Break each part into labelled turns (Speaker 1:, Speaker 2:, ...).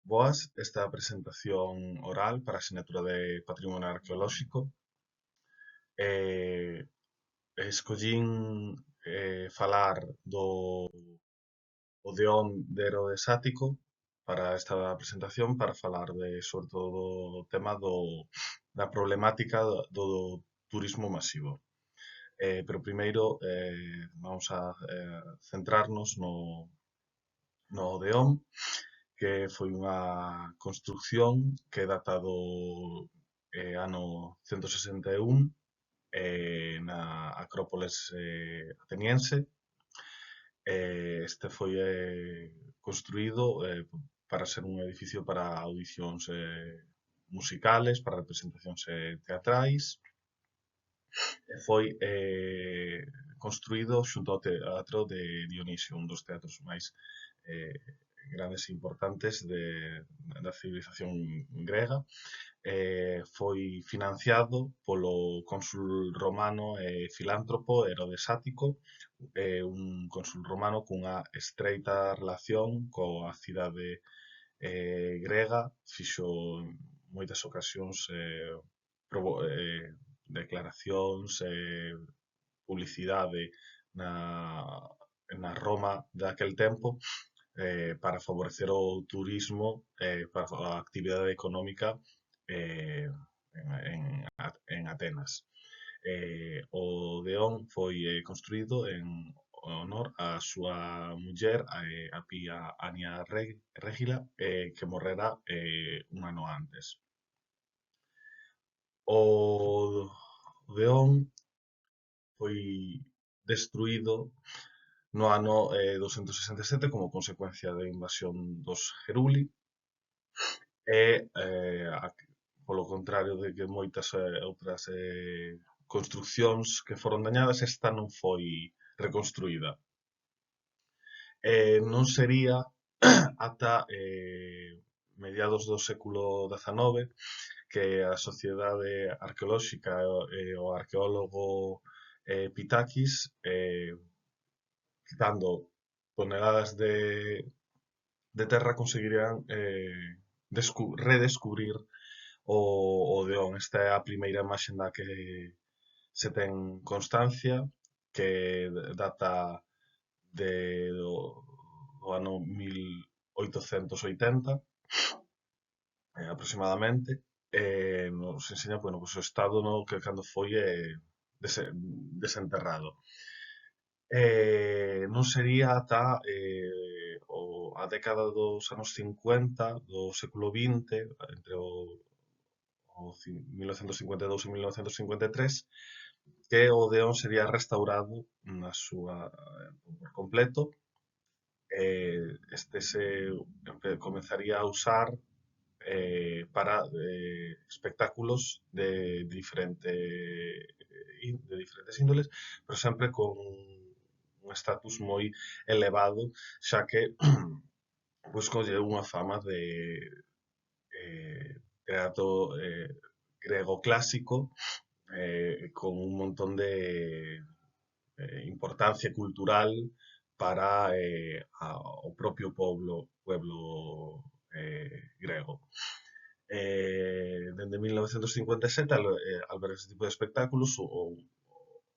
Speaker 1: Boas, esta presentación oral para a asignatura de Patrimonio Arqueolóxico. Eh, Escollín falar do Odeón de Herodes Ático para esta presentación, para falar sobre todo do tema da problemática do turismo masivo. Pero primeiro vamos a centrarnos no Odeón, que foi unha construcción que data do ano 161 na Acrópolis ateniense. Este foi construído para ser un edificio para audicións musicales, para representacións teatrais, e foi construído xunto ao Teatro de Dionisio, un dos teatros máis eh, grandes e importantes da civilización grega. Foi financiado polo cónsul romano e filántropo Herodes Ático, un cónsul romano cunha estreita relación coa cidade grega. Fixo en moitas ocasións declaracións, publicidade na, na Roma daquel tempo, para favorecer o turismo, para a actividade económica eh, en Atenas. O Deón foi construído en honor á súa muller, a Pía Ania Régila, que morrera un ano antes. O Deón foi destruído no ano 267 como consecuencia da invasión dos Geruli e, polo contrario de que moitas outras construccións que foron dañadas, esta non foi reconstruída. Non sería ata mediados do século XIX que a Sociedade Arqueolóxica e o arqueólogo Pitakis, quitando toneladas de terra, conseguirían redescubrir o Deón. Esta é a primeira imaxe da que se ten constancia, que data do ano 1880, aproximadamente. Nos enseña, bueno, pues, o estado no que cando foi desenterrado. Non sería ata a década dos anos 50 do século XX, entre o 1952 e 1953, que o Odeón sería restaurado por completo. Este se comenzaría a usar para espectáculos de diferentes índoles, pero sempre con un estatus moi elevado, xa que pois colle unha fama de teatro grego clásico, con un montón de importancia cultural para o propio pueblo grego. Dende 1957 alberga ese tipo de espectáculos,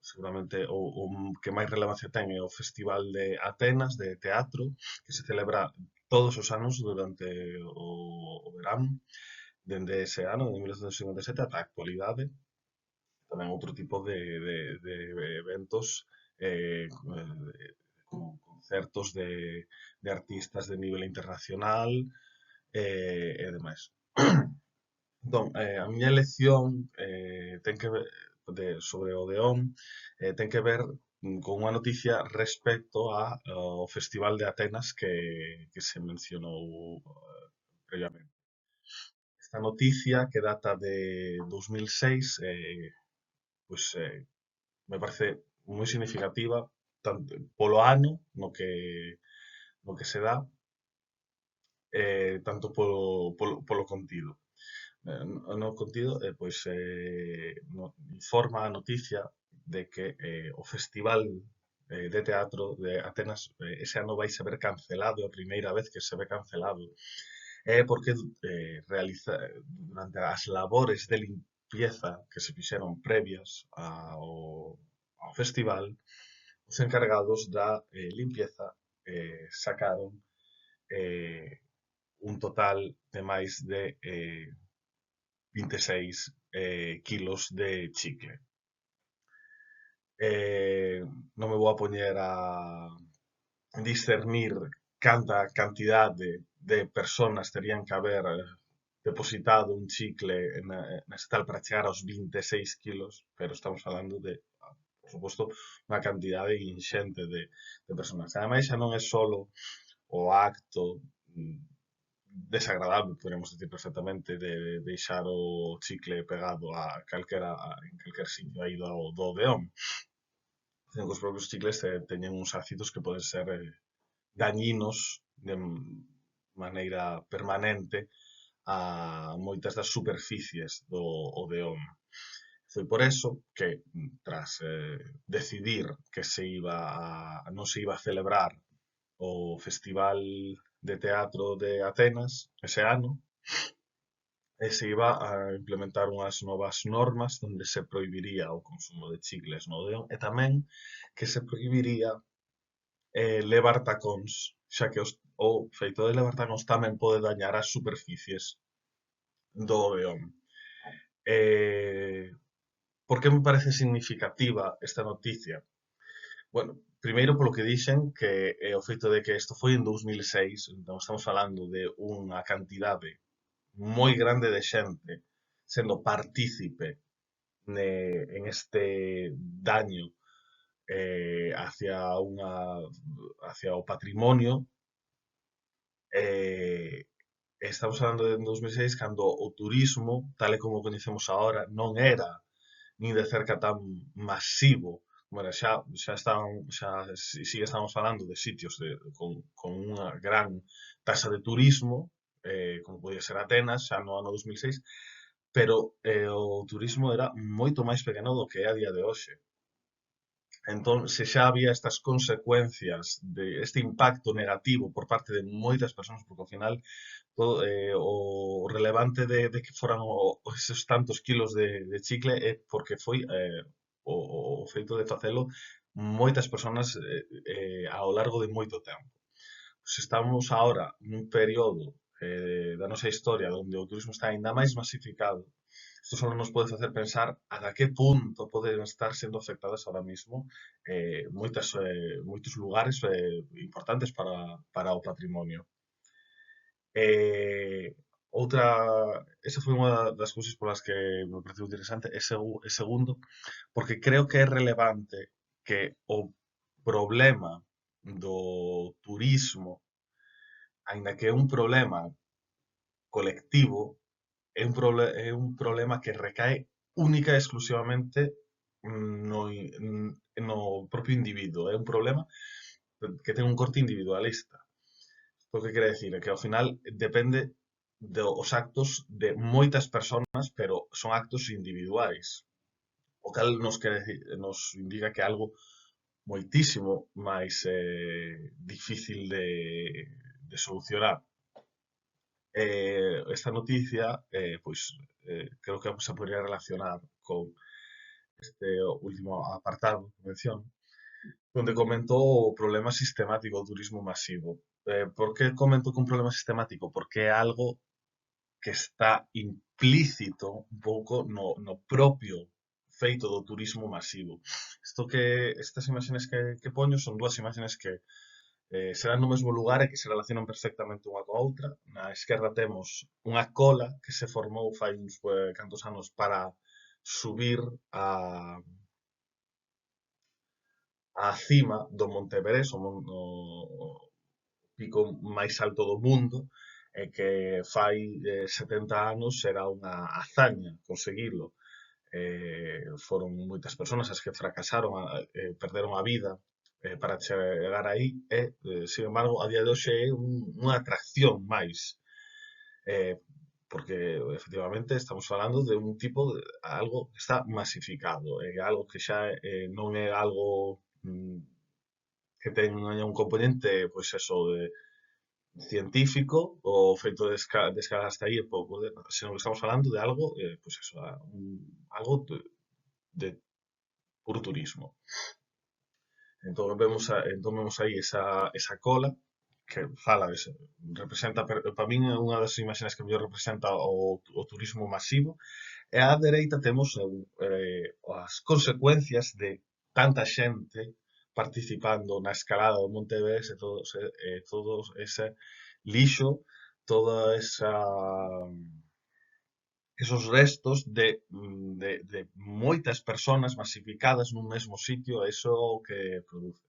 Speaker 1: seguramente o que máis relevancia ten é o Festival de Atenas de teatro, que se celebra todos os anos durante o verán, dende ese ano, de 1957, ata a actualidade. Tamén outro tipo de eventos, como concertos de artistas de nivel internacional e demais. Entón, a miña elección ten que ver sobre o Deón, ten que ver con unha noticia respecto ao Festival de Atenas que se mencionou previamente. Esta noticia, que data de 2006, pois, me parece moi significativa, tanto polo ano no que se dá, tanto polo contido. No contido, pois, informa a noticia de que o Festival de Teatro de Atenas ese ano vai se ver cancelado, a primeira vez que se ve cancelado é porque durante as labores de limpieza que se fixeron previas ao festival, os encargados da limpieza sacaron eh, un total de máis de 26 kilos de chicle. Non me vou a poñer a discernir canta cantidade de personas terían que haber depositado un chicle nese tal para chegar aos 26 kilos, pero estamos falando de, por suposto, unha cantidade inxente de personas. Ademais, xa non é solo o acto desagradable, podríamos decir perfectamente, de deixar o chicle pegado en calquer sitio aí do Odeón. Senón que os propios chicles teñen uns ácidos que poden ser dañinos de maneira permanente a moitas das superficies do Odeón. Foi por eso que, tras decidir que non se iba a celebrar o Festival de Teatro de Atenas ese ano, se iba a implementar unhas novas normas onde se prohibiría o consumo de chicles no Odeón e tamén que se prohibiría levar tacóns, xa que o feito de levar tacóns tamén pode dañar as superficies do Odeón. Por que me parece significativa esta noticia? Bueno, primeiro polo que dixen que o feito de que isto foi en 2006, entón estamos falando de unha cantidade moi grande de xente sendo partícipe en este daño hacia o patrimonio. Estamos falando de 2006 cando o turismo, tal e como o coñecemos agora, non era nin de cerca tan masivo. Bueno, si estamos falando de sitios con unha gran tasa de turismo, como podía ser Atenas, xa no ano 2006, pero o turismo era moito máis pequeno do que é a día de hoxe. Entón, se xa había estas consecuencias de este impacto negativo por parte de moitas persoas, porque ao final o relevante de que foran esos tantos kilos de chicle é porque foi o feito de facelo moitas persoas ao largo de moito tempo. Pois estamos agora nun período da nosa historia onde o turismo está aínda máis masificado. Isto só nos pode facer pensar ata que punto poden estar sendo afectadas ahora mismo moitos lugares importantes para o patrimonio. Outra, esa foi unha das cousas polas que me pareceu interesante, e segundo, porque creo que é relevante que o problema do turismo, aínda que é un problema colectivo, é un problema que recae única e exclusivamente no propio individuo. É un problema que ten un corte individualista. O que quere decir é que ao final depende dos actos de moitas persoas, pero son actos individuais. O cal nos indica que é algo moitísimo máis difícil de solucionar. Esta noticia, pois, creo que se podría relacionar con este último apartado que menciono, donde comentó o problema sistemático do turismo masivo. Por que comento que un problema sistemático? Porque é algo que está implícito un pouco no propio feito do turismo masivo. Estas imaxes que poño son dúas imaxes que serán no mesmo lugar e que se relacionan perfectamente unha coa outra. Na esquerda temos unha cola que se formou fai uns cantos anos para subir a cima do Monte Everest, o pico máis alto do mundo, e que fai 70 anos era unha hazaña conseguilo. Foron moitas persoas as que fracasaron, perderon a vida para chegar aí e, sin embargo, a día de hoxe é unha atracción máis, porque efectivamente estamos falando de un tipo de algo que está masificado, algo que xa non é algo que ten un componente, pois eso, científico, o feito de escala hasta aí é pouco, senón que estamos falando de algo, pois eso, algo de puro turismo. Entón vemos aí esa cola que fala, representa, para min é unha das imaxes que mellor representa o turismo masivo, e á dereita temos as consecuencias de tanta xente participando na escalada do Monte Everest todo ese lixo, toda esos restos de moitas persoas masificadas nun mesmo sitio, eso é o que produce.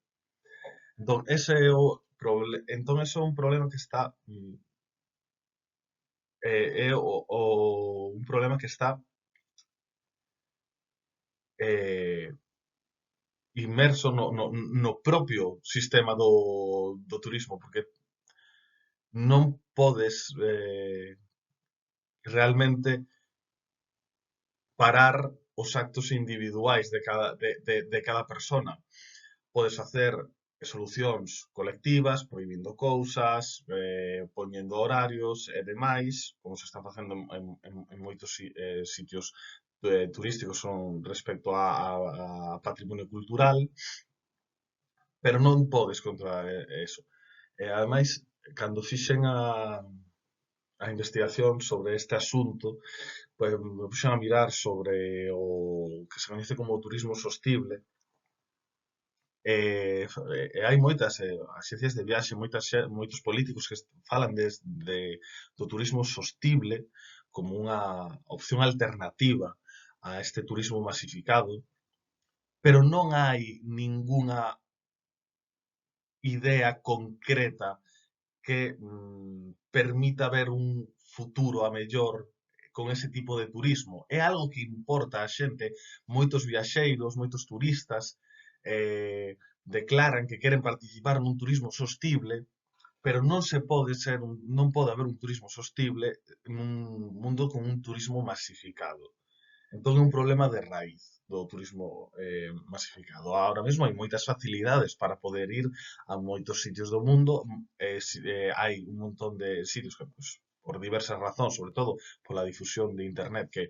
Speaker 1: Entón, ese é un problema que está un problema que está eh, inmerso no propio sistema do turismo, porque non podes realmente parar os actos individuais de cada persona. Podes facer solucións colectivas, prohibindo cousas, poñendo horarios e demais, como se está facendo en moitos sitios turísticos son respecto a patrimonio cultural, pero non podes controlar eso. E ademais, cando fixen a investigación sobre este asunto, pues, me puxen a mirar sobre o que se coñece como turismo sostible. Hai moitas axencias de viaxe, moitos políticos que falan do turismo sostible como unha opción alternativa a este turismo masificado, pero non hai ningunha idea concreta que permita ver un futuro a mellor con ese tipo de turismo. É algo que importa a xente, moitos viaxeiros, moitos turistas declaran que queren participar nun turismo sostible, pero non pode haber un turismo sostible nun mundo con un turismo masificado. Entón é un problema de raíz do turismo masificado. Ahora mesmo hai moitas facilidades para poder ir a moitos sitios do mundo, hai un montón de sitios que, pues, por diversas razóns, sobre todo pola difusión de internet, que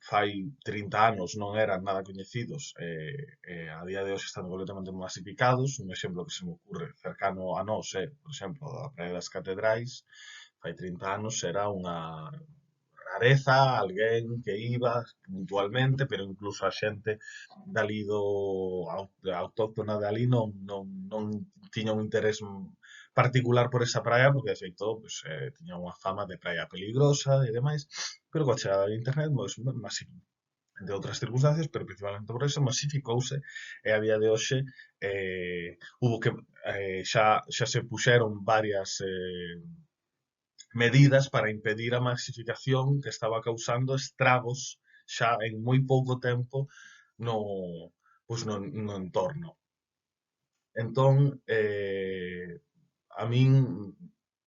Speaker 1: fai 30 anos non eran nada coñecidos, a día de hoxe están completamente masificados. Un exemplo que se me ocurre cercano a nós é, por exemplo, a Praia das Catedrais. Fai 30 anos era unha rareza, alguén que iba puntualmente, pero incluso a xente dali autóctona de ali non tiña un interés particular por esa praia, porque de feito pues, tiña unha fama de praia peligrosa e demais, pero coa chegada de internet, pues, de outras circunstancias, pero principalmente por eso, masificouse, e a día de hoxe hubo que xa se puxeron varias medidas para impedir a masificación que estaba causando estragos xa en moi pouco tempo no, pois no entorno. Entón, a min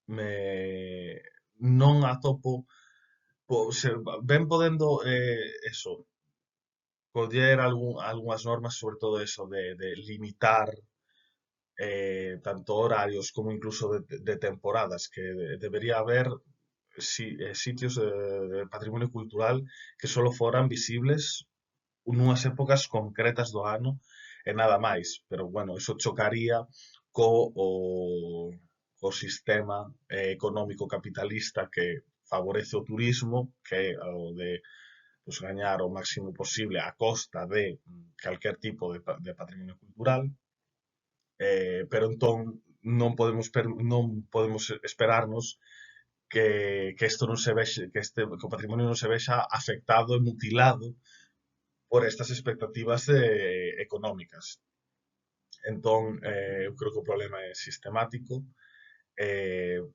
Speaker 1: me non atopo, ben podendo eso, coller algunhas normas, sobre todo eso de limitar tanto horarios como incluso de temporadas, que debería haber sitios de patrimonio cultural que solo foran visibles nunhas épocas concretas do ano e nada máis. Pero, bueno, eso chocaría co sistema económico capitalista que favorece o turismo, que é o de pues, gañar o máximo posible a costa de calquer tipo de patrimonio cultural. Pero entón non podemos esperarnos que isto non se vexe, que o patrimonio non se vexa afectado e mutilado por estas expectativas económicas. Entón, eu creo que o problema é sistemático.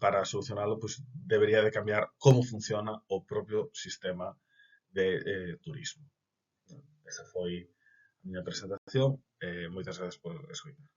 Speaker 1: Para solucionalo, pues, debería de cambiar como funciona o propio sistema de turismo. Esa foi a miña presentación. Moitas grazas por escoitar.